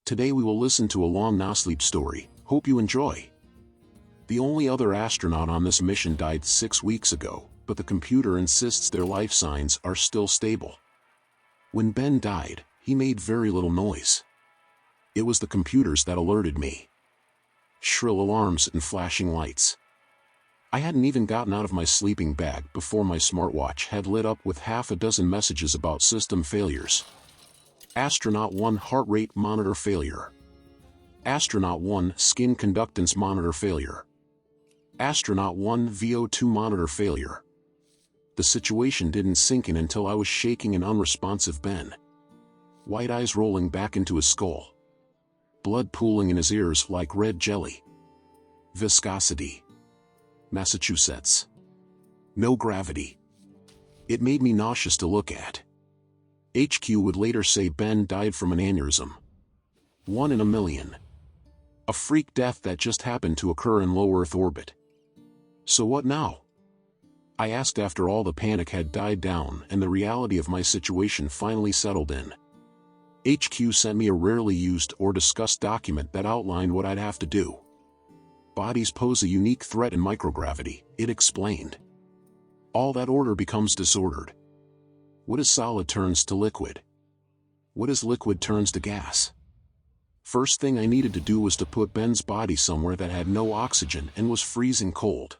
Today we will listen to a long NoSleep story. Hope you enjoy. The only other astronaut on this mission died 6 weeks ago, but the computer insists their life signs are still stable. When Ben died, he made very little noise. It was the computers that alerted me. Shrill alarms and flashing lights. I hadn't even gotten out of my sleeping bag before my smartwatch had lit up with half a dozen messages about system failures. Astronaut 1 heart rate monitor failure. Astronaut 1 skin conductance monitor failure. Astronaut 1 VO2 monitor failure. The situation didn't sink in until I was shaking an unresponsive Ben. White eyes rolling back into his skull. Blood pooling in his ears like red jelly. Viscosity. Massachusetts. No gravity. It made me nauseous to look at. HQ would later say Ben died from an aneurysm. 1 in a million. A freak death that just happened to occur in low Earth orbit. So what now? I asked after all the panic had died down and the reality of my situation finally settled in. HQ sent me a rarely used or discussed document that outlined what I'd have to do. Bodies pose a unique threat in microgravity, it explained. All that order becomes disordered. What is solid turns to liquid. What is liquid turns to gas. First thing I needed to do was to put Ben's body somewhere that had no oxygen and was freezing cold.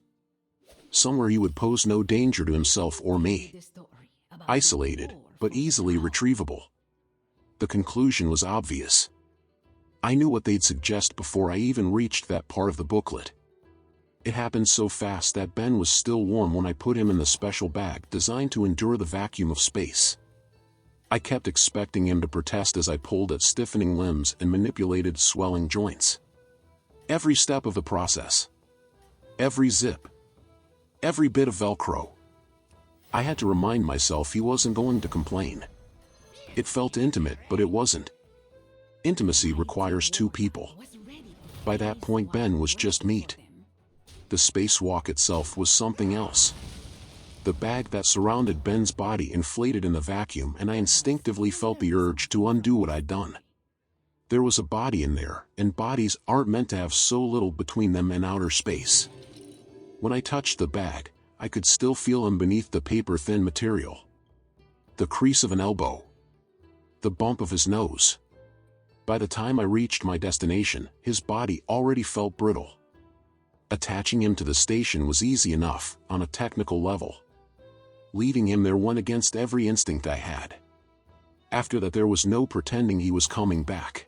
Somewhere he would pose no danger to himself or me. Isolated, but easily retrievable. The conclusion was obvious. I knew what they'd suggest before I even reached that part of the booklet. It happened so fast that Ben was still warm when I put him in the special bag designed to endure the vacuum of space. I kept expecting him to protest as I pulled at stiffening limbs and manipulated swelling joints. Every step of the process. Every zip. Every bit of Velcro. I had to remind myself he wasn't going to complain. It felt intimate, but it wasn't. Intimacy requires 2 people. By that point Ben was just meat. The spacewalk itself was something else. The bag that surrounded Ben's body inflated in the vacuum and I instinctively felt the urge to undo what I'd done. There was a body in there, and bodies aren't meant to have so little between them and outer space. When I touched the bag, I could still feel him beneath the paper-thin material. The crease of an elbow. The bump of his nose. By the time I reached my destination, his body already felt brittle. Attaching him to the station was easy enough, on a technical level. Leaving him there went against every instinct I had. After that there was no pretending he was coming back.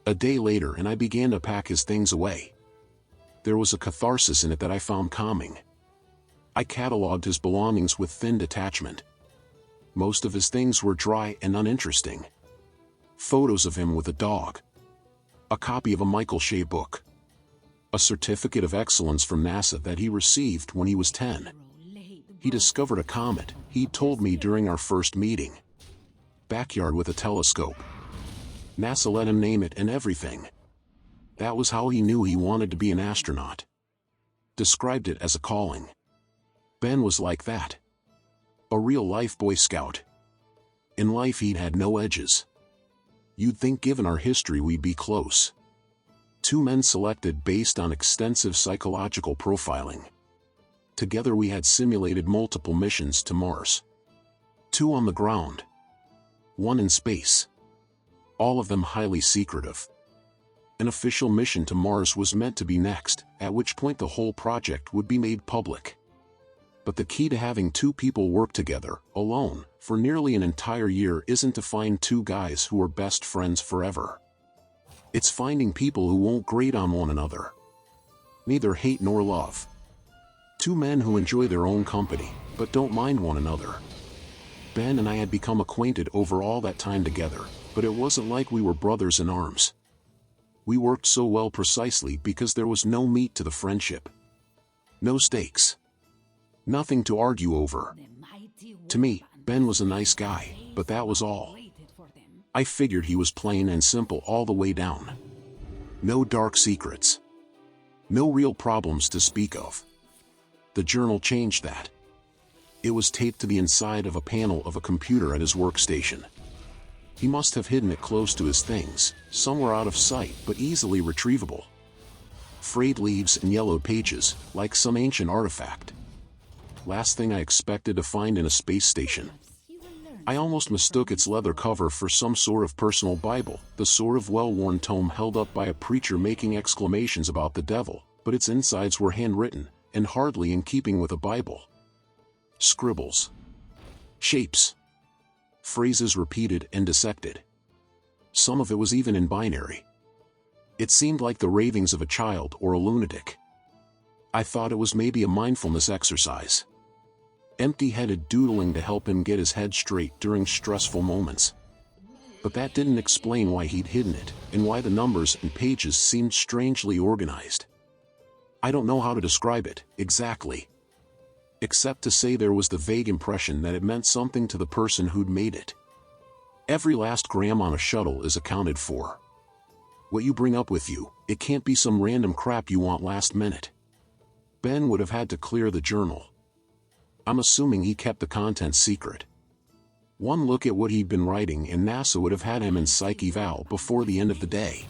A day later and I began to pack his things away. There was a catharsis in it that I found calming. I catalogued his belongings with thin detachment. Most of his things were dry and uninteresting. Photos of him with a dog. A copy of a Michael Shea book. A certificate of excellence from NASA that he received when he was 10. He discovered a comet, he told me during our first meeting. Backyard with a telescope. NASA let him name it and everything. That was how he knew he wanted to be an astronaut. Described it as a calling. Ben was like that. A real-life Boy Scout. In life he'd had no edges. You'd think given our history we'd be close. 2 men selected based on extensive psychological profiling. Together we had simulated multiple missions to Mars. 2 on the ground. 1 in space. All of them highly secretive. An official mission to Mars was meant to be next, at which point the whole project would be made public. But the key to having 2 people work together, alone, for nearly an entire year isn't to find 2 guys who are best friends forever. It's finding people who won't grate on one another. Neither hate nor love. 2 men who enjoy their own company, but don't mind one another. Ben and I had become acquainted over all that time together, but it wasn't like we were brothers in arms. We worked so well precisely because there was no meat to the friendship. No stakes. Nothing to argue over. To me, Ben was a nice guy, but that was all. I figured he was plain and simple all the way down. No dark secrets. No real problems to speak of. The journal changed that. It was taped to the inside of a panel of a computer at his workstation. He must have hidden it close to his things, somewhere out of sight but easily retrievable. Frayed leaves and yellowed pages, like some ancient artifact. Last thing I expected to find in a space station. I almost mistook its leather cover for some sort of personal Bible, the sort of well-worn tome held up by a preacher making exclamations about the devil, but its insides were handwritten, and hardly in keeping with a Bible. Scribbles. Shapes. Phrases repeated and dissected. Some of it was even in binary. It seemed like the ravings of a child or a lunatic. I thought it was maybe a mindfulness exercise. Empty-headed doodling to help him get his head straight during stressful moments. But that didn't explain why he'd hidden it, and why the numbers and pages seemed strangely organized. I don't know how to describe it, exactly. Except to say there was the vague impression that it meant something to the person who'd made it. Every last gram on a shuttle is accounted for. What you bring up with you, it can't be some random crap you want last minute. Ben would have had to clear the journal. I'm assuming he kept the contents secret. One look at what he'd been writing and NASA would have had him in psych eval before the end of the day.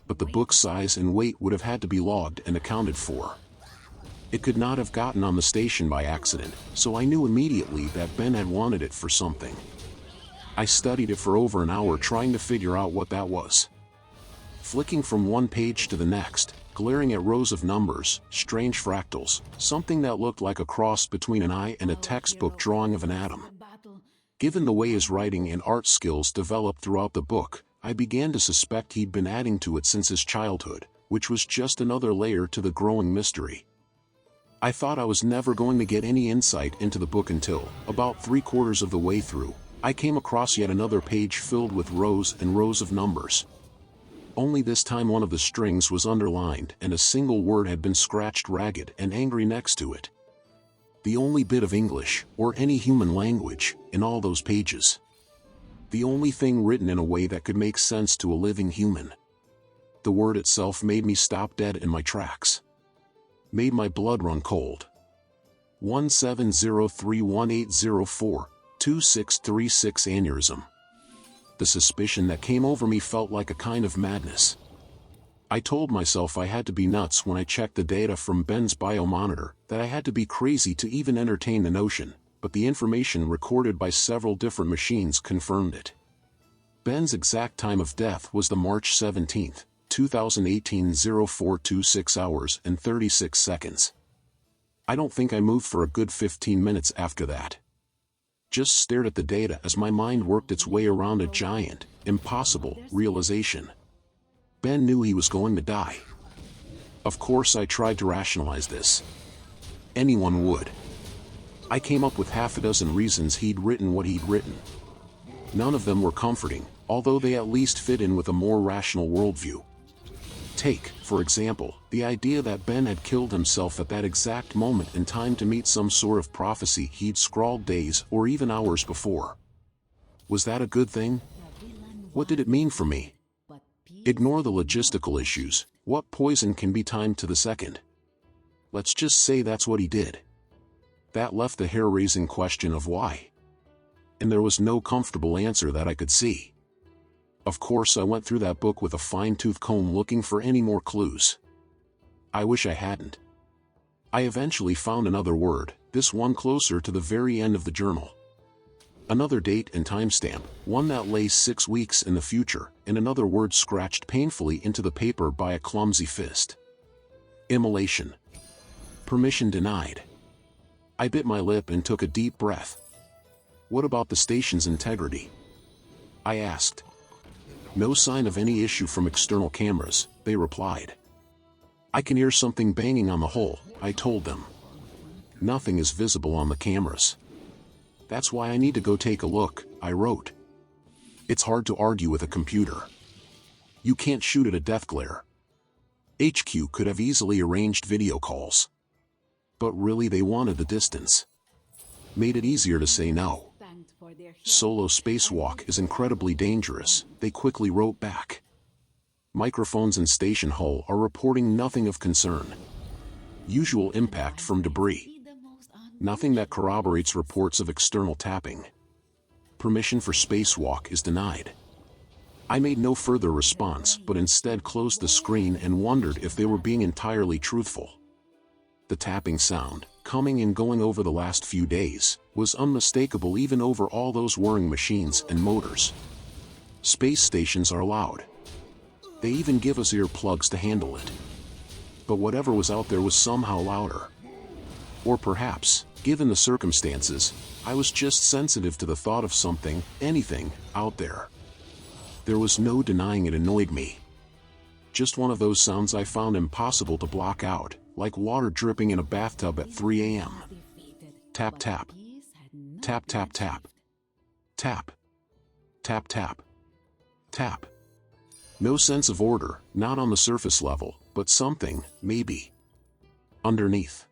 But the book's size and weight would have had to be logged and accounted for. It could not have gotten on the station by accident, so I knew immediately that Ben had wanted it for something. I studied it for over an hour trying to figure out what that was. Flicking from one page to the next, glaring at rows of numbers, strange fractals, something that looked like a cross between an eye and a textbook drawing of an atom. Given the way his writing and art skills developed throughout the book, I began to suspect he'd been adding to it since his childhood, which was just another layer to the growing mystery. I thought I was never going to get any insight into the book until, about 3/4 of the way through, I came across yet another page filled with rows and rows of numbers. Only this time one of the strings was underlined and a single word had been scratched ragged and angry next to it. The only bit of English, or any human language, in all those pages. The only thing written in a way that could make sense to a living human. The word itself made me stop dead in my tracks. Made my blood run cold. 1703180426636 aneurysm. The suspicion that came over me felt like a kind of madness. I told myself I had to be nuts when I checked the data from Ben's biomonitor, that I had to be crazy to even entertain the notion, but the information recorded by several different machines confirmed it. Ben's exact time of death was the March 17, 2018 0426 hours and 36 seconds. I don't think I moved for a good 15 minutes after that. Just stared at the data as my mind worked its way around a giant, impossible realization. Ben knew he was going to die. Of course I tried to rationalize this. Anyone would. I came up with half a dozen reasons he'd written what he'd written. None of them were comforting, although they at least fit in with a more rational worldview. Take, for example, the idea that Ben had killed himself at that exact moment in time to meet some sort of prophecy he'd scrawled days or even hours before. Was that a good thing? What did it mean for me? Ignore the logistical issues. What poison can be timed to the second? Let's just say that's what he did. That left the hair-raising question of why. And there was no comfortable answer that I could see. Of course I went through that book with a fine-tooth comb looking for any more clues. I wish I hadn't. I eventually found another word, this one closer to the very end of the journal. Another date and timestamp, one that lay 6 weeks in the future, and another word scratched painfully into the paper by a clumsy fist. Immolation. Permission denied. I bit my lip and took a deep breath. What about the station's integrity? I asked. No sign of any issue from external cameras, they replied. I can hear something banging on the hull, I told them. Nothing is visible on the cameras. That's why I need to go take a look, I wrote. It's hard to argue with a computer. You can't shoot at a death glare. HQ could have easily arranged video calls. But really they wanted the distance. Made it easier to say no. Solo spacewalk is incredibly dangerous, they quickly wrote back. Microphones in station hull are reporting nothing of concern. Usual impact from debris. Nothing that corroborates reports of external tapping. Permission for spacewalk is denied. I made no further response but instead closed the screen and wondered if they were being entirely truthful. The tapping sound, coming and going over the last few days, was unmistakable even over all those whirring machines and motors. Space stations are loud. They even give us earplugs to handle it. But whatever was out there was somehow louder. Or perhaps, given the circumstances, I was just sensitive to the thought of something, anything, out there. There was no denying it annoyed me. Just one of those sounds I found impossible to block out, like water dripping in a bathtub at 3 a.m. Tap tap. Tap tap tap. Tap. Tap tap. Tap. No sense of order, not on the surface level, but something, maybe, underneath.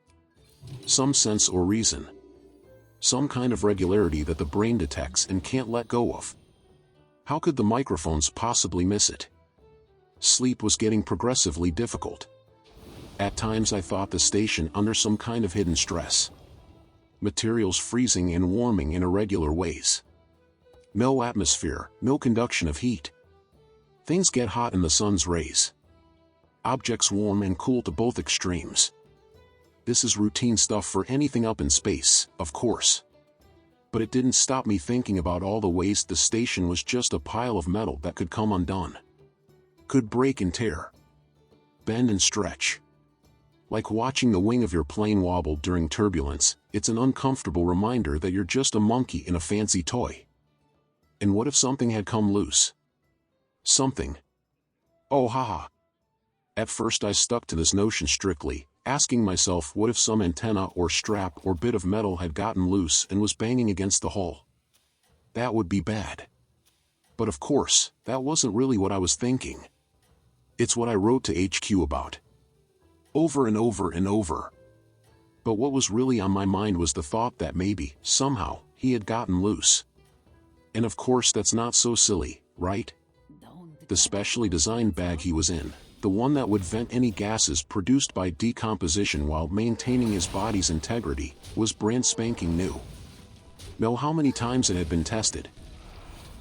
Some sense or reason. Some kind of regularity that the brain detects and can't let go of. How could the microphones possibly miss it? Sleep was getting progressively difficult. At times I thought the station under some kind of hidden stress. Materials freezing and warming in irregular ways. No atmosphere, no conduction of heat. Things get hot in the sun's rays. Objects warm and cool to both extremes. This is routine stuff for anything up in space, of course. But it didn't stop me thinking about all the ways the station was just a pile of metal that could come undone. Could break and tear. Bend and stretch. Like watching the wing of your plane wobble during turbulence, it's an uncomfortable reminder that you're just a monkey in a fancy toy. And what if something had come loose? Something. Oh haha. At first I stuck to this notion strictly, asking myself what if some antenna or strap or bit of metal had gotten loose and was banging against the hull. That would be bad. But of course, that wasn't really what I was thinking. It's what I wrote to HQ about. Over and over and over. But what was really on my mind was the thought that maybe, somehow, he had gotten loose. And of course that's not so silly, right? The specially designed bag he was in, the one that would vent any gases produced by decomposition while maintaining his body's integrity, was brand spanking new. Know how many times it had been tested?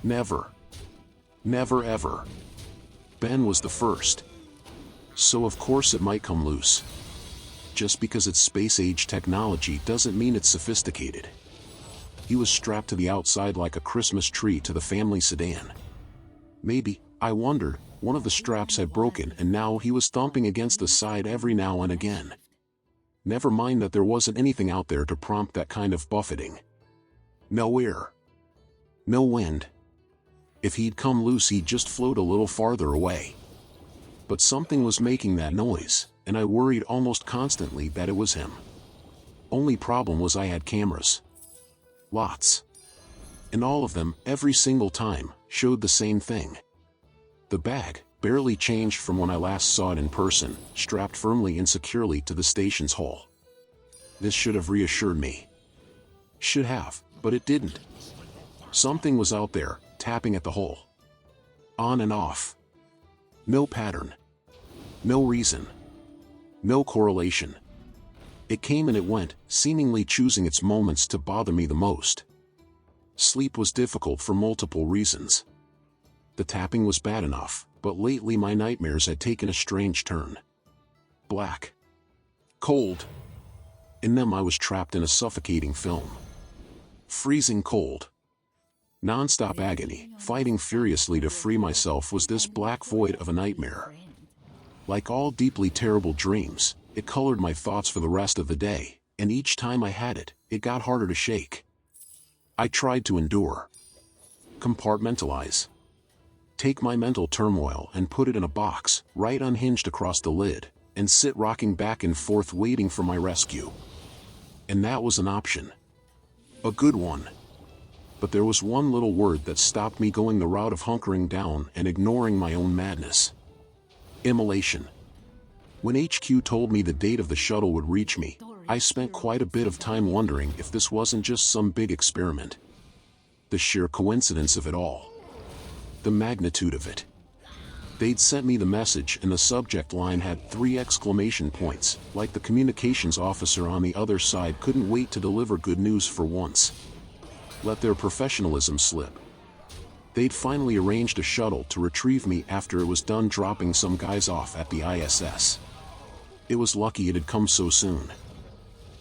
Never. Never ever. Ben was the first. So of course it might come loose. Just because it's space-age technology doesn't mean it's sophisticated. He was strapped to the outside like a Christmas tree to the family sedan. Maybe, I wondered, one of the straps had broken and now he was thumping against the side every now and again. Never mind that there wasn't anything out there to prompt that kind of buffeting. No air. No wind. If he'd come loose he'd just float a little farther away. But something was making that noise, and I worried almost constantly that it was him. Only problem was I had cameras. Lots. And all of them, every single time, showed the same thing. The bag, barely changed from when I last saw it in person, strapped firmly and securely to the station's hull. This should have reassured me. Should have, but it didn't. Something was out there, tapping at the hull. On and off. No pattern. No reason. No correlation. It came and it went, seemingly choosing its moments to bother me the most. Sleep was difficult for multiple reasons. The tapping was bad enough, but lately my nightmares had taken a strange turn. Black. Cold. In them I was trapped in a suffocating film. Freezing cold. Non-stop agony, fighting furiously to free myself was this black void of a nightmare. Like all deeply terrible dreams, it colored my thoughts for the rest of the day, and each time I had it, it got harder to shake. I tried to endure. Compartmentalize. Take my mental turmoil and put it in a box, right unhinged across the lid, and sit rocking back and forth waiting for my rescue. And that was an option. A good one. But there was one little word that stopped me going the route of hunkering down and ignoring my own madness. Immolation. When HQ told me the date of the shuttle would reach me, I spent quite a bit of time wondering if this wasn't just some big experiment. The sheer coincidence of it all. The magnitude of it. They'd sent me the message and the subject line had 3 exclamation points, like the communications officer on the other side couldn't wait to deliver good news for once. let their professionalism slip. They'd finally arranged a shuttle to retrieve me after it was done dropping some guys off at the ISS. It was lucky it had come so soon.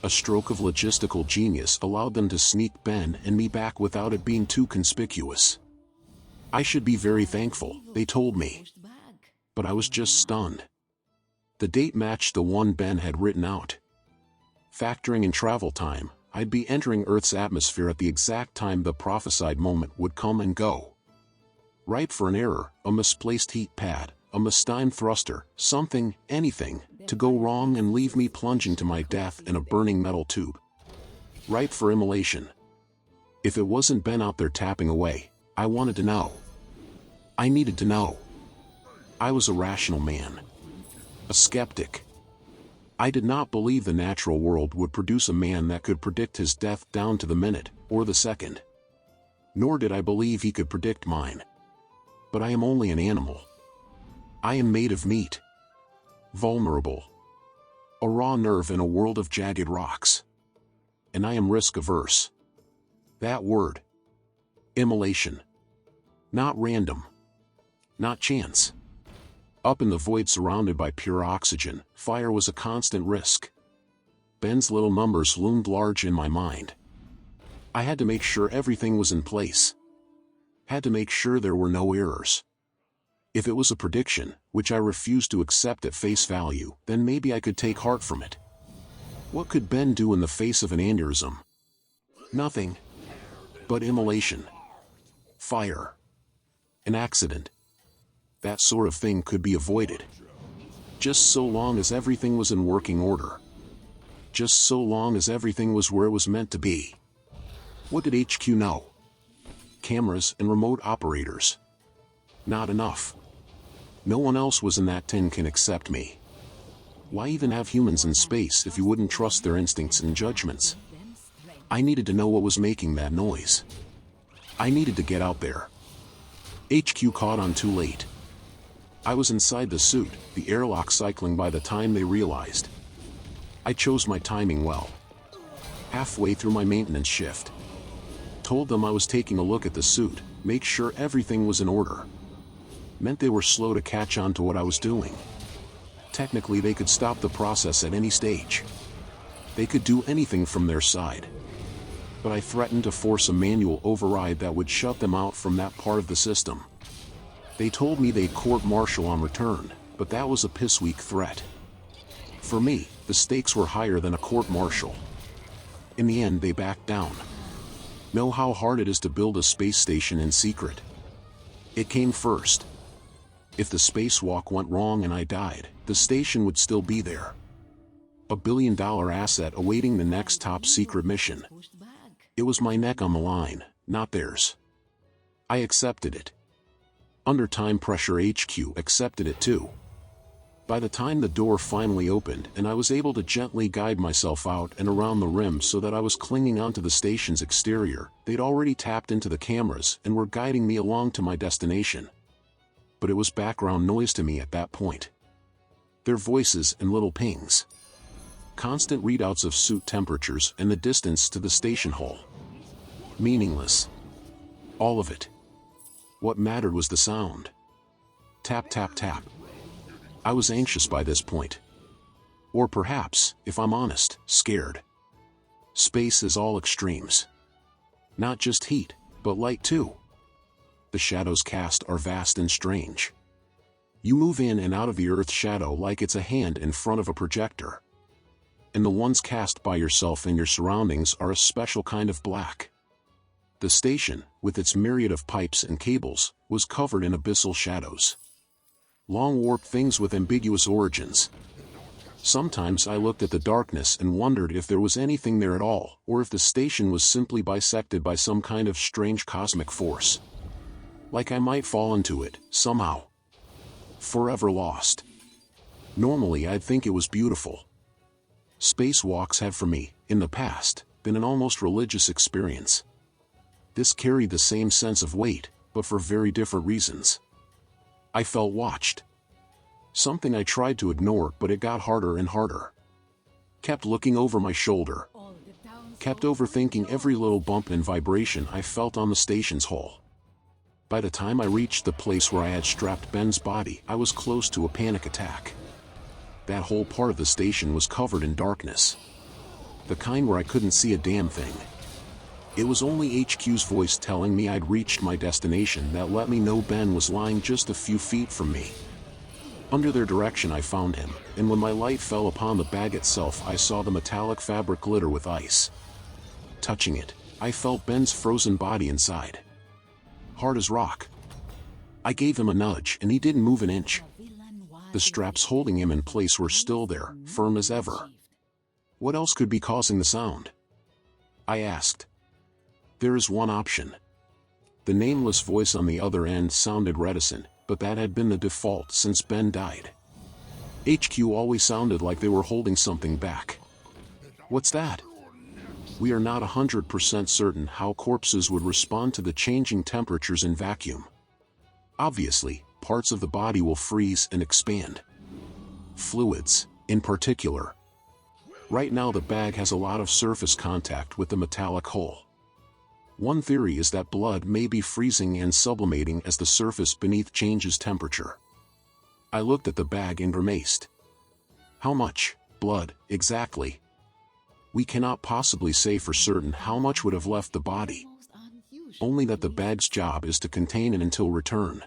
A stroke of logistical genius allowed them to sneak Ben and me back without it being too conspicuous. I should be very thankful, they told me. But I was just stunned. The date matched the one Ben had written out. Factoring in travel time, I'd be entering Earth's atmosphere at the exact time the prophesied moment would come and go. Ripe for an error, a misplaced heat pad, a mistimed thruster, something, anything, to go wrong and leave me plunging to my death in a burning metal tube. Ripe for immolation. If it wasn't Ben out there tapping away, I wanted to know. I needed to know. I was a rational man. A skeptic. I did not believe the natural world would produce a man that could predict his death down to the minute, or the second. Nor did I believe he could predict mine. But I am only an animal. I am made of meat. Vulnerable. A raw nerve in a world of jagged rocks. And I am risk-averse. That word. Immolation. Not random. Not chance. Up in the void surrounded by pure oxygen, fire was a constant risk. Ben's little numbers loomed large in my mind. I had to make sure everything was in place. Had to make sure there were no errors. If it was a prediction, which I refused to accept at face value, then maybe I could take heart from it. What could Ben do in the face of an aneurysm? Nothing. But immolation. Fire. An accident. That sort of thing could be avoided. Just so long as everything was in working order. Just so long as everything was where it was meant to be. What did HQ know? Cameras and remote operators. Not enough. No one else was in that tin can except me. Why even have humans in space if you wouldn't trust their instincts and judgments? I needed to know what was making that noise. I needed to get out there. HQ caught on too late. I was inside the suit, the airlock cycling by the time they realized. I chose my timing well. Halfway through my maintenance shift. Told them I was taking a look at the suit, make sure everything was in order. Meant they were slow to catch on to what I was doing. Technically they could stop the process at any stage. They could do anything from their side. But I threatened to force a manual override that would shut them out from that part of the system. They told me they'd court-martial on return, but that was a piss-weak threat. For me, the stakes were higher than a court-martial. In the end they backed down. Know how hard it is to build a space station in secret. It came first. If the spacewalk went wrong and I died, the station would still be there. $1 billion asset awaiting the next top-secret mission. It was my neck on the line, not theirs. I accepted it. Under time pressure HQ accepted it too. By the time the door finally opened and I was able to gently guide myself out and around the rim so that I was clinging onto the station's exterior, they'd already tapped into the cameras and were guiding me along to my destination. But it was background noise to me at that point. Their voices and little pings. Constant readouts of suit temperatures and the distance to the station hull. Meaningless. All of it. What mattered was the sound. Tap, tap, tap. I was anxious by this point. Or perhaps, if I'm honest, scared. Space is all extremes. Not just heat, but light too. The shadows cast are vast and strange. You move in and out of the Earth's shadow like it's a hand in front of a projector. And the ones cast by yourself and your surroundings are a special kind of black. The station, with its myriad of pipes and cables, was covered in abyssal shadows. Long warped things with ambiguous origins. Sometimes I looked at the darkness and wondered if there was anything there at all, or if the station was simply bisected by some kind of strange cosmic force. Like I might fall into it, somehow. Forever lost. Normally I'd think it was beautiful. Spacewalks have for me, in the past, been an almost religious experience. This carried the same sense of weight, but for very different reasons. I felt watched. Something I tried to ignore, but it got harder and harder. Kept looking over my shoulder. kept overthinking every little bump and vibration I felt on the station's hull. By the time I reached the place where I had strapped Ben's body, I was close to a panic attack. That whole part of the station was covered in darkness. The kind where I couldn't see a damn thing. It was only HQ's voice telling me I'd reached my destination that let me know Ben was lying just a few feet from me. Under their direction I found him, and when my light fell upon the bag itself I saw the metallic fabric glitter with ice. Touching it, I felt Ben's frozen body inside. Hard as rock. I gave him a nudge and he didn't move an inch. The straps holding him in place were still there, firm as ever. What else could be causing the sound? I asked. There is one option. The nameless voice on the other end sounded reticent, but that had been the default since Ben died. HQ always sounded like they were holding something back. What's that? We are not 100% certain how corpses would respond to the changing temperatures in vacuum. Obviously, parts of the body will freeze and expand. Fluids, in particular. Right now the bag has a lot of surface contact with the metallic hull. One theory is that blood may be freezing and sublimating as the surface beneath changes temperature. I looked at the bag and grimaced. How much blood, exactly? We cannot possibly say for certain how much would have left the body. Only that the bag's job is to contain it until return.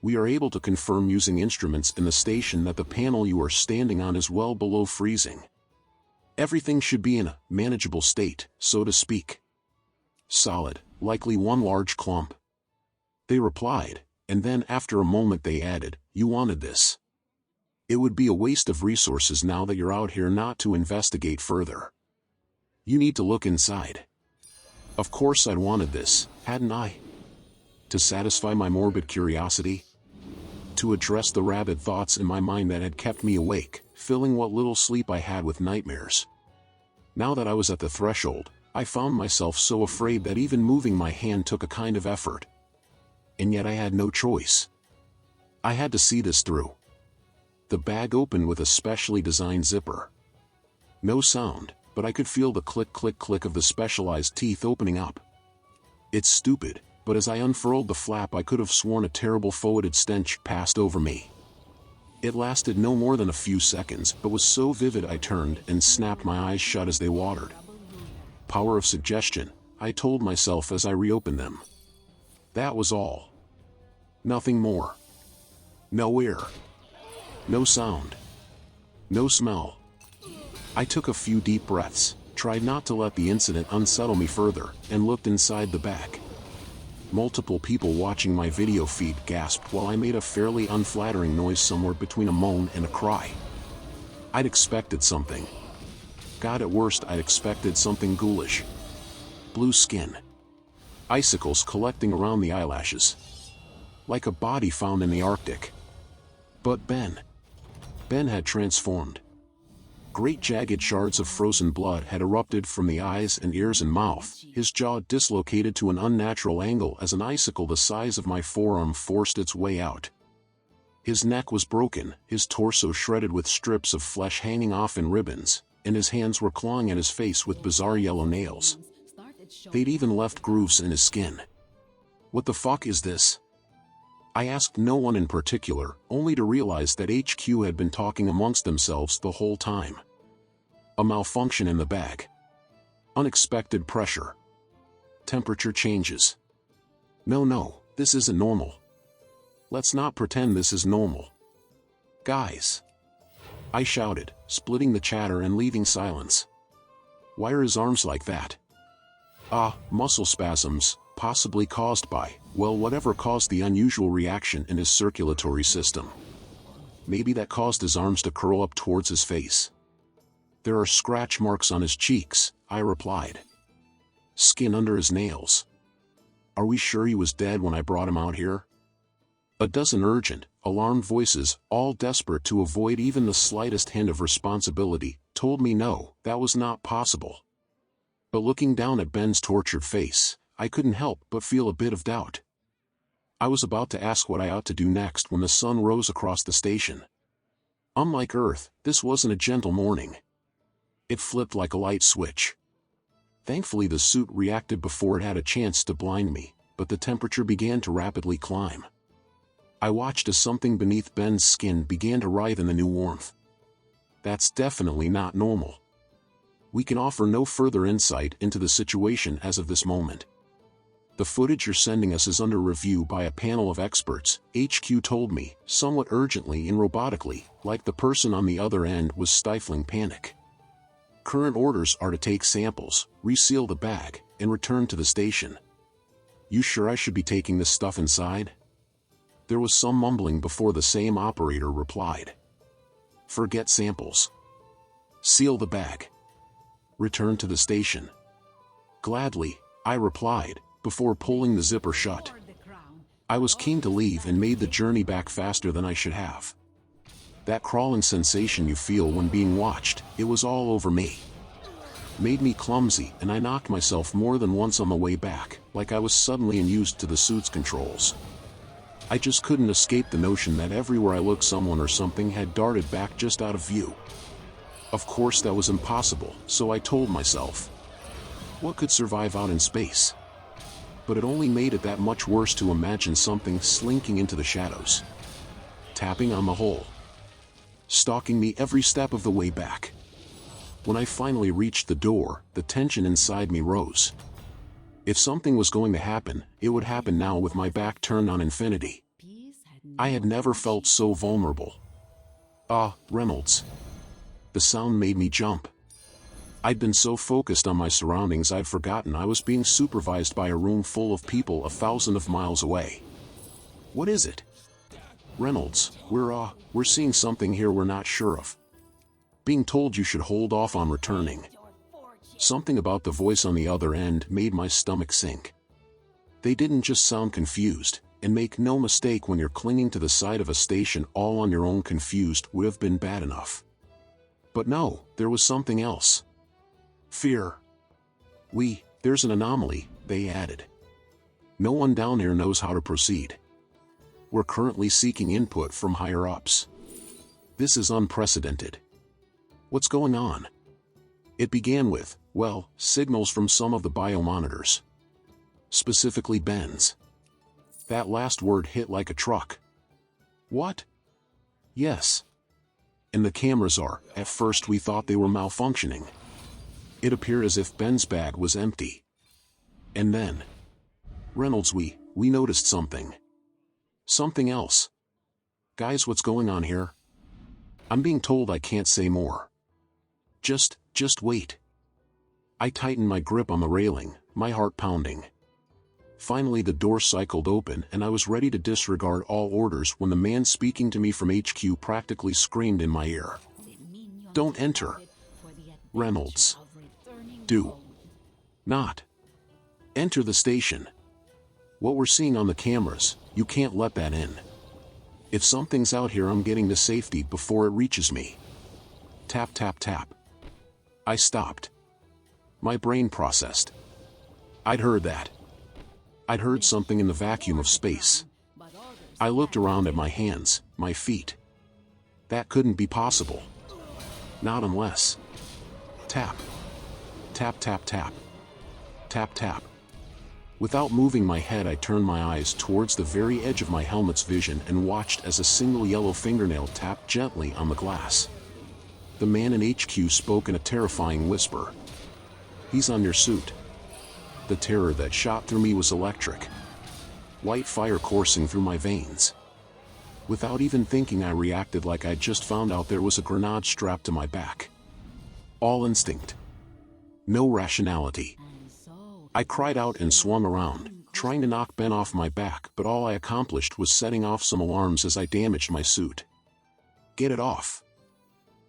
We are able to confirm using instruments in the station that the panel you are standing on is well below freezing. Everything should be in a manageable state, so to speak. Solid, likely one large clump. They replied, and then after a moment they added, you wanted this. It would be a waste of resources now that you're out here not to investigate further. You need to look inside. Of course I'd wanted this, hadn't I? To satisfy my morbid curiosity? To address the rabid thoughts in my mind that had kept me awake, filling what little sleep I had with nightmares. Now that I was at the threshold, I found myself so afraid that even moving my hand took a kind of effort. And yet I had no choice. I had to see this through. The bag opened with a specially designed zipper. No sound, but I could feel the click-click-click of the specialized teeth opening up. It's stupid, but as I unfurled the flap I could have sworn a terrible foetid stench passed over me. It lasted no more than a few seconds, but was so vivid I turned and snapped my eyes shut as they watered. Power of suggestion, I told myself as I reopened them. That was all. Nothing more. No air. No sound. No smell. I took a few deep breaths, tried not to let the incident unsettle me further, and looked inside the bag. Multiple people watching my video feed gasped while I made a fairly unflattering noise somewhere between a moan and a cry. I'd expected something. God, at worst I'd expected something ghoulish. Blue skin. Icicles collecting around the eyelashes. Like a body found in the Arctic. But Ben had transformed. Great jagged shards of frozen blood had erupted from the eyes and ears and mouth, his jaw dislocated to an unnatural angle as an icicle the size of my forearm forced its way out. His neck was broken, his torso shredded with strips of flesh hanging off in ribbons, and his hands were clawing at his face with bizarre yellow nails. They'd even left grooves in his skin. What the fuck is this? I asked no one in particular, only to realize that HQ had been talking amongst themselves the whole time. A malfunction in the bag. Unexpected pressure. Temperature changes. No, this isn't normal. Let's not pretend this is normal. Guys. I shouted, splitting the chatter and leaving silence. Why are his arms like that? Muscle spasms, possibly caused by, well, whatever caused the unusual reaction in his circulatory system. Maybe that caused his arms to curl up towards his face. There are scratch marks on his cheeks, I replied. Skin under his nails. Are we sure he was dead when I brought him out here? A dozen urgent, alarmed voices, all desperate to avoid even the slightest hint of responsibility, told me no, that was not possible. But looking down at Ben's tortured face, I couldn't help but feel a bit of doubt. I was about to ask what I ought to do next when the sun rose across the station. Unlike Earth, this wasn't a gentle morning. It flipped like a light switch. Thankfully the suit reacted before it had a chance to blind me, but the temperature began to rapidly climb. I watched as something beneath Ben's skin began to writhe in the new warmth. That's definitely not normal. We can offer no further insight into the situation as of this moment. The footage you're sending us is under review by a panel of experts, HQ told me, somewhat urgently and robotically, like the person on the other end was stifling panic. Current orders are to take samples, reseal the bag, and return to the station. You sure I should be taking this stuff inside? There was some mumbling before the same operator replied. Forget samples. Seal the bag. Return to the station. Gladly, I replied, before pulling the zipper shut. I was keen to leave and made the journey back faster than I should have. That crawling sensation you feel when being watched, it was all over me. Made me clumsy and I knocked myself more than once on the way back, like I was suddenly unused to the suit's controls. I just couldn't escape the notion that everywhere I looked someone or something had darted back just out of view. Of course that was impossible, so I told myself, what could survive out in space? But it only made it that much worse to imagine something slinking into the shadows, tapping on the hole, stalking me every step of the way back. When I finally reached the door, the tension inside me rose. If something was going to happen, it would happen now with my back turned on infinity. I had never felt so vulnerable. Ah, Reynolds. The sound made me jump. I'd been so focused on my surroundings I'd forgotten I was being supervised by a room full of people 1,000 of miles away. What is it? Reynolds, we're seeing something here we're not sure of. Being told you should hold off on returning. Something about the voice on the other end made my stomach sink. They didn't just sound confused, and make no mistake, when you're clinging to the side of a station all on your own, confused would have been bad enough. But no, there was something else. Fear. There's an anomaly, they added. No one down here knows how to proceed. We're currently seeking input from higher ups. This is unprecedented. What's going on? It began with, signals from some of the biomonitors. Specifically Ben's. That last word hit like a truck. What? Yes. And the cameras are, at first we thought they were malfunctioning. It appeared as if Ben's bag was empty. And then, Reynolds, we noticed something. Something else. Guys, what's going on here? I'm being told I can't say more. Just wait. I tightened my grip on the railing, my heart pounding. Finally the door cycled open and I was ready to disregard all orders when the man speaking to me from HQ practically screamed in my ear. Don't enter. Reynolds. Do not enter the station. What we're seeing on the cameras, you can't let that in. If something's out here, I'm getting to safety before it reaches me. Tap, tap, tap. I stopped. My brain processed. I'd heard that. I'd heard something in the vacuum of space. I looked around at my hands, my feet. That couldn't be possible. Not unless. Tap. Tap, tap, tap. Tap, tap. Without moving my head, I turned my eyes towards the very edge of my helmet's vision and watched as a single yellow fingernail tapped gently on the glass. The man in HQ spoke in a terrifying whisper. He's on your suit. The terror that shot through me was electric. White fire coursing through my veins. Without even thinking, I reacted like I'd just found out there was a grenade strapped to my back. All instinct. No rationality. I cried out and swung around, trying to knock Ben off my back, but all I accomplished was setting off some alarms as I damaged my suit. Get it off.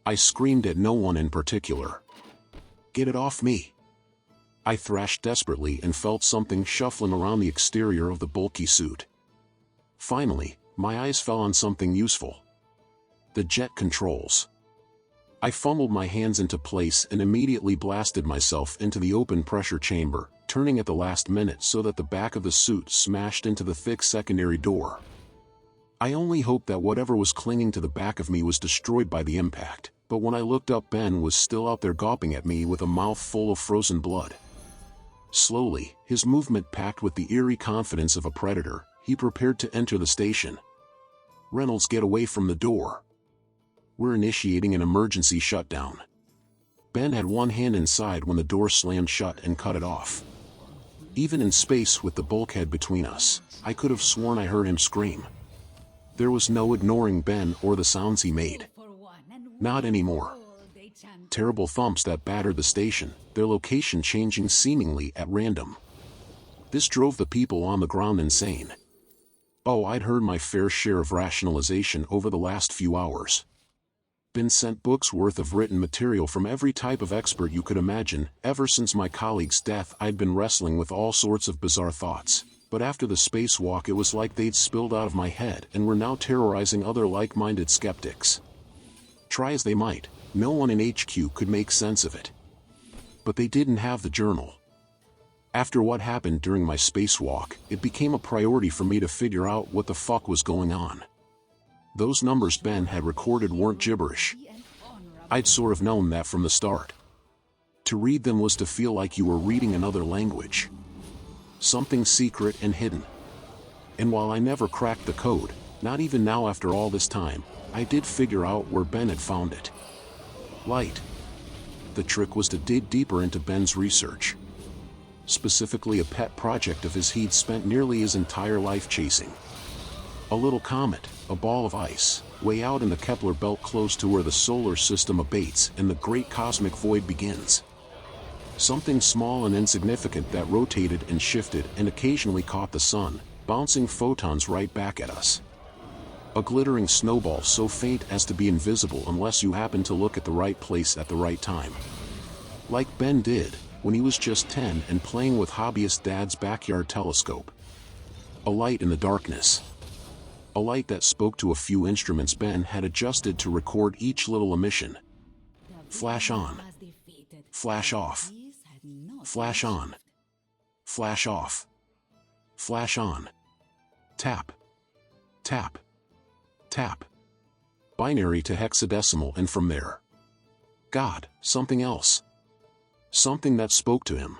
I screamed at no one in particular. Get it off me. I thrashed desperately and felt something shuffling around the exterior of the bulky suit. Finally, my eyes fell on something useful. The jet controls. I fumbled my hands into place and immediately blasted myself into the open pressure chamber, turning at the last minute so that the back of the suit smashed into the thick secondary door. I only hoped that whatever was clinging to the back of me was destroyed by the impact, but when I looked up, Ben was still out there gawping at me with a mouth full of frozen blood. Slowly, his movement packed with the eerie confidence of a predator, he prepared to enter the station. "Reynolds, get away from the door. We're initiating an emergency shutdown." Ben had one hand inside when the door slammed shut and cut it off. Even in space with the bulkhead between us, I could have sworn I heard him scream. There was no ignoring Ben or the sounds he made. Not anymore. Terrible thumps that battered the station, their location changing seemingly at random. This drove the people on the ground insane. Oh, I'd heard my fair share of rationalization over the last few hours. Been sent books worth of written material from every type of expert you could imagine. Ever since my colleague's death, I'd been wrestling with all sorts of bizarre thoughts. But after the spacewalk, it was like they'd spilled out of my head and were now terrorizing other like-minded skeptics. Try as they might, no one in HQ could make sense of it. But they didn't have the journal. After what happened during my spacewalk, it became a priority for me to figure out what the fuck was going on. Those numbers Ben had recorded weren't gibberish. I'd sort of known that from the start. To read them was to feel like you were reading another language. Something secret and hidden. And while I never cracked the code, not even now after all this time, I did figure out where Ben had found it. Light. The trick was to dig deeper into Ben's research. Specifically a pet project of his he'd spent nearly his entire life chasing. A little comet, a ball of ice, way out in the Kepler belt close to where the solar system abates and the great cosmic void begins. Something small and insignificant that rotated and shifted and occasionally caught the sun, bouncing photons right back at us. A glittering snowball so faint as to be invisible unless you happened to look at the right place at the right time. Like Ben did, when he was just 10 and playing with hobbyist Dad's backyard telescope. A light in the darkness. A light that spoke to a few instruments Ben had adjusted to record each little emission. Flash on. Flash off. Flash on. Flash off. Flash on. Tap. Tap. Tap. Binary to hexadecimal, and from there. God, something else. Something that spoke to him.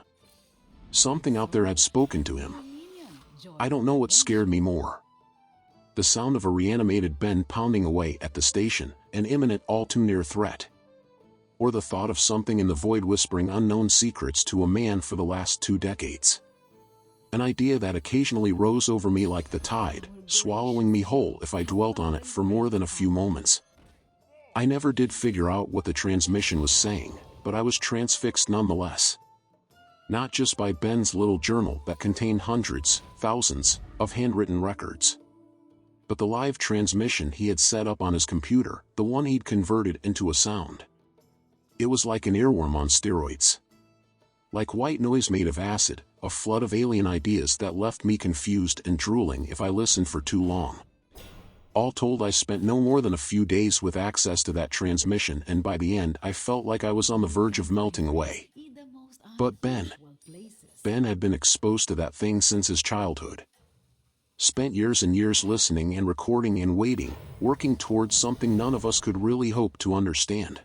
Something out there had spoken to him. I don't know what scared me more. The sound of a reanimated Ben pounding away at the station, an imminent all-too-near threat. Or the thought of something in the void whispering unknown secrets to a man for the last 2 decades. An idea that occasionally rose over me like the tide, swallowing me whole if I dwelt on it for more than a few moments. I never did figure out what the transmission was saying, but I was transfixed nonetheless. Not just by Ben's little journal that contained hundreds, thousands, of handwritten records. But the live transmission he had set up on his computer, the one he'd converted into a sound. It was like an earworm on steroids. Like white noise made of acid, a flood of alien ideas that left me confused and drooling if I listened for too long. All told, I spent no more than a few days with access to that transmission, and by the end I felt like I was on the verge of melting away. But Ben had been exposed to that thing since his childhood. Spent years and years listening and recording and waiting, working towards something none of us could really hope to understand.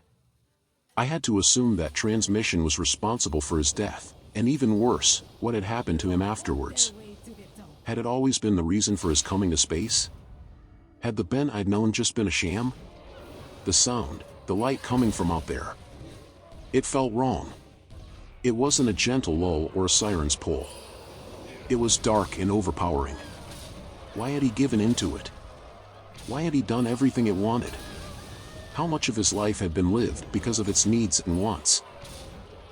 I had to assume that transmission was responsible for his death, and even worse, what had happened to him afterwards. Had it always been the reason for his coming to space? Had the Ben I'd known just been a sham? The sound, the light coming from out there. It felt wrong. It wasn't a gentle lull or a siren's pull. It was dark and overpowering. Why had he given into it? Why had he done everything it wanted? How much of his life had been lived because of its needs and wants?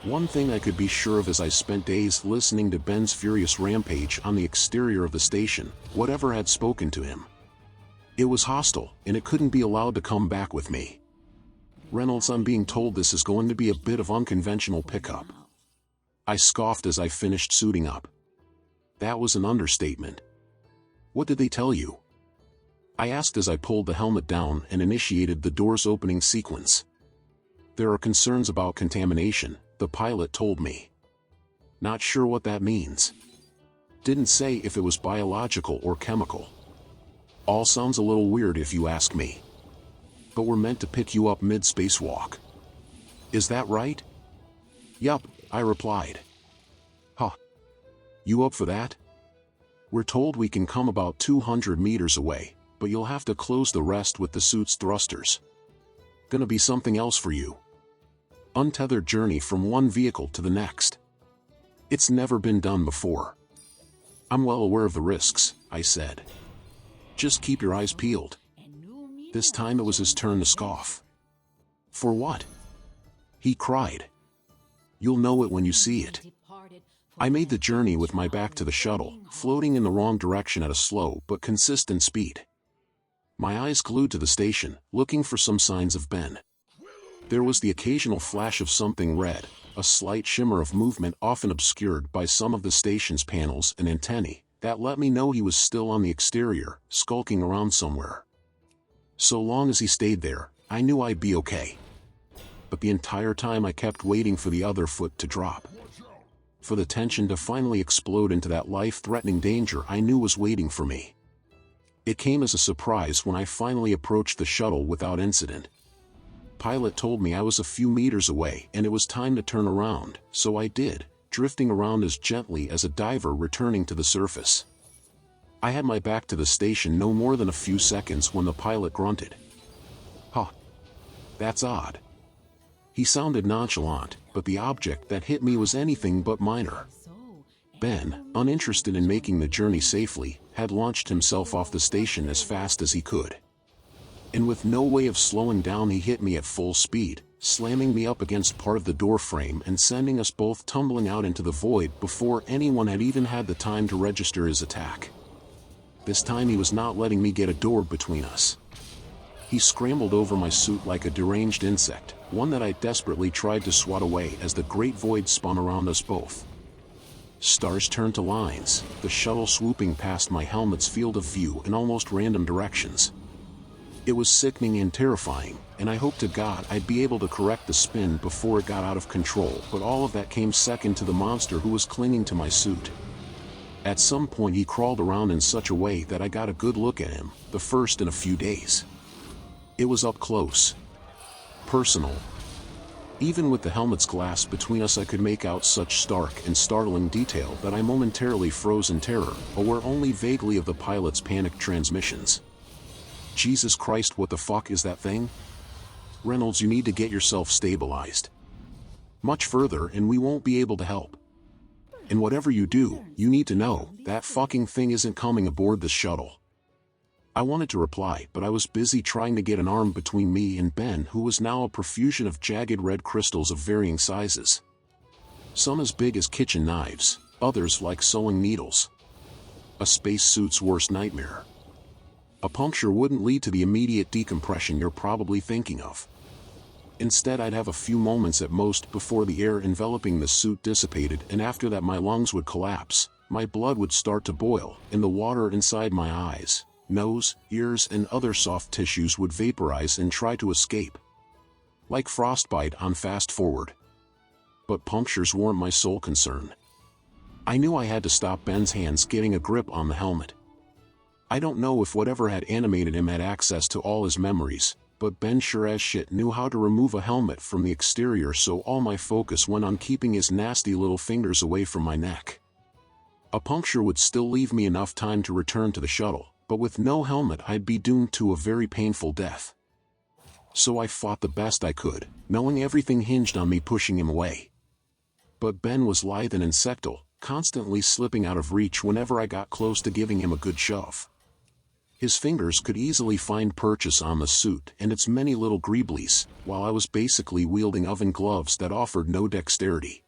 One thing I could be sure of as I spent days listening to Ben's furious rampage on the exterior of the station, whatever had spoken to him. It was hostile, and it couldn't be allowed to come back with me. Reynolds, I'm being told this is going to be a bit of unconventional pickup. I scoffed as I finished suiting up. That was an understatement. What did they tell you? I asked as I pulled the helmet down and initiated the door's opening sequence. There are concerns about contamination, the pilot told me. Not sure what that means. Didn't say if it was biological or chemical. All sounds a little weird if you ask me. But we're meant to pick you up mid-spacewalk. Is that right? Yup, I replied. Huh, You up for that? We're told we can come about 200 meters away, but you'll have to close the rest with the suit's thrusters. Gonna be something else for you. Untethered journey from one vehicle to the next. It's never been done before. I'm well aware of the risks, I said. Just keep your eyes peeled. This time it was his turn to scoff. For what? He cried. You'll know it when you see it. I made the journey with my back to the shuttle, floating in the wrong direction at a slow but consistent speed. My eyes glued to the station, looking for some signs of Ben. There was the occasional flash of something red, a slight shimmer of movement often obscured by some of the station's panels and antennae, that let me know he was still on the exterior, skulking around somewhere. So long as he stayed there, I knew I'd be okay. But the entire time I kept waiting for the other foot to drop. For the tension to finally explode into that life-threatening danger I knew was waiting for me. It came as a surprise when I finally approached the shuttle without incident. Pilot told me I was a few meters away and it was time to turn around, so I did, drifting around as gently as a diver returning to the surface. I had my back to the station no more than a few seconds when the pilot grunted. Huh. That's odd. He sounded nonchalant, but the object that hit me was anything but minor. Ben, uninterested in making the journey safely, had launched himself off the station as fast as he could. And with no way of slowing down, he hit me at full speed, slamming me up against part of the door frame and sending us both tumbling out into the void before anyone had even had the time to register his attack. This time he was not letting me get a door between us. He scrambled over my suit like a deranged insect, one that I desperately tried to swat away as the great void spun around us both. Stars turned to lines, the shuttle swooping past my helmet's field of view in almost random directions. It was sickening and terrifying, and I hoped to God I'd be able to correct the spin before it got out of control, but all of that came second to the monster who was clinging to my suit. At some point he crawled around in such a way that I got a good look at him, the first in a few days. It was up close. Personal. Even with the helmet's glass between us I could make out such stark and startling detail that I momentarily froze in terror, aware only vaguely of the pilot's panicked transmissions. Jesus Christ, what the fuck is that thing? Reynolds, you need to get yourself stabilized. Much further and we won't be able to help. And whatever you do, you need to know, that fucking thing isn't coming aboard this shuttle. I wanted to reply, but I was busy trying to get an arm between me and Ben, who was now a profusion of jagged red crystals of varying sizes. Some as big as kitchen knives, others like sewing needles. A spacesuit's worst nightmare. A puncture wouldn't lead to the immediate decompression you're probably thinking of. Instead, I'd have a few moments at most before the air enveloping the suit dissipated, and after that my lungs would collapse, my blood would start to boil, and the water inside my eyes, nose, ears and other soft tissues would vaporize and try to escape. Like frostbite on fast forward. But punctures weren't my sole concern. I knew I had to stop Ben's hands getting a grip on the helmet. I don't know if whatever had animated him had access to all his memories, but Ben sure as shit knew how to remove a helmet from the exterior, so all my focus went on keeping his nasty little fingers away from my neck. A puncture would still leave me enough time to return to the shuttle, but with no helmet I'd be doomed to a very painful death. So I fought the best I could, knowing everything hinged on me pushing him away. But Ben was lithe and insectal, constantly slipping out of reach whenever I got close to giving him a good shove. His fingers could easily find purchase on the suit and its many little greeblies, while I was basically wielding oven gloves that offered no dexterity.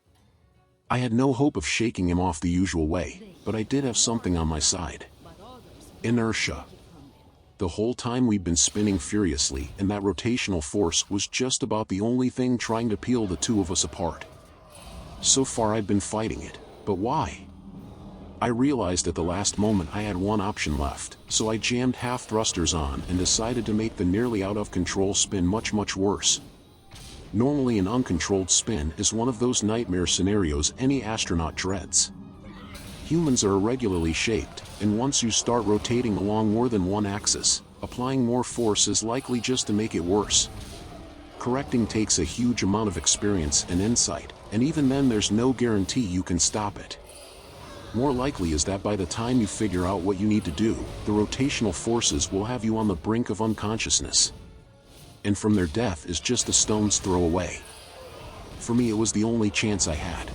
I had no hope of shaking him off the usual way, but I did have something on my side. Inertia. The whole time we'd been spinning furiously, and that rotational force was just about the only thing trying to peel the two of us apart. So far I'd been fighting it, but why? I realized at the last moment I had one option left, so I jammed half thrusters on and decided to make the nearly out of control spin much worse. Normally an uncontrolled spin is one of those nightmare scenarios any astronaut dreads. Humans are irregularly shaped, and once you start rotating along more than one axis, applying more force is likely just to make it worse. Correcting takes a huge amount of experience and insight, and even then there's no guarantee you can stop it. More likely is that by the time you figure out what you need to do, the rotational forces will have you on the brink of unconsciousness. And from their death is just a stone's throw away. For me, it was the only chance I had.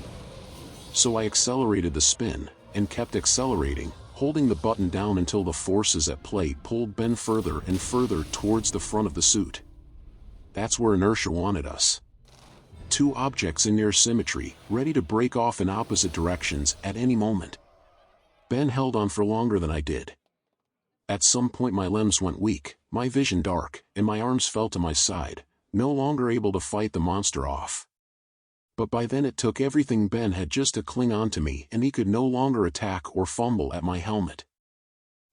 So I accelerated the spin, and kept accelerating, holding the button down until the forces at play pulled Ben further and further towards the front of the suit. That's where inertia wanted us. Two objects in near symmetry, ready to break off in opposite directions at any moment. Ben held on for longer than I did. At some point my limbs went weak, my vision dark, and my arms fell to my side, no longer able to fight the monster off. But by then it took everything Ben had just to cling on to me, and he could no longer attack or fumble at my helmet.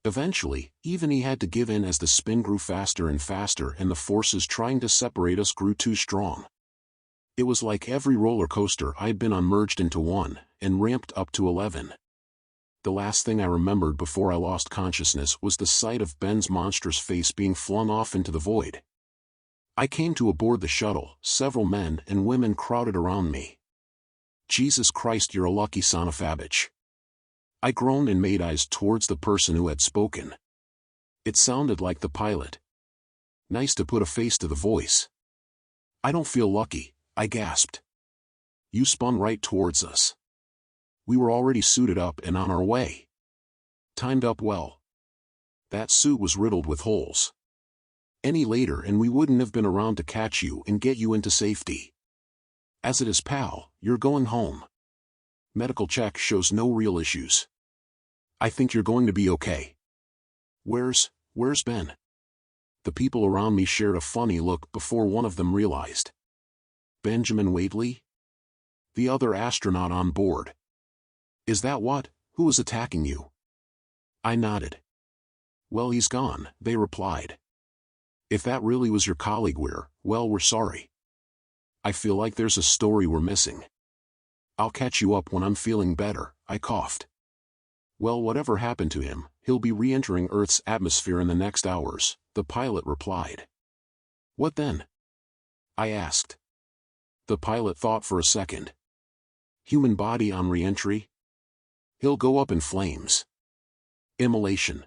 Eventually, even he had to give in as the spin grew faster and faster and the forces trying to separate us grew too strong. It was like every roller coaster I'd been on merged into one, and ramped up to 11. The last thing I remembered before I lost consciousness was the sight of Ben's monstrous face being flung off into the void. I came to aboard the shuttle, several men and women crowded around me. "Jesus Christ, you're a lucky son of a bitch." I groaned and made eyes towards the person who had spoken. It sounded like the pilot. Nice to put a face to the voice. "I don't feel lucky," I gasped. "You spun right towards us. We were already suited up and on our way. Timed up well. That suit was riddled with holes. Any later and we wouldn't have been around to catch you and get you into safety. As it is, pal, you're going home. Medical check shows no real issues. I think you're going to be okay." Where's Ben?" The people around me shared a funny look before one of them realized. "Benjamin Wadley? The other astronaut on board. Is that what? Who was attacking you?" I nodded. "Well, he's gone," they replied. "If that really was your colleague, we're sorry. I feel like there's a story we're missing." "I'll catch you up when I'm feeling better," I coughed. "Well, whatever happened to him, he'll be re-entering Earth's atmosphere in the next hours," the pilot replied. "What then?" I asked. The pilot thought for a second. "Human body on re-entry? He'll go up in flames. Immolation."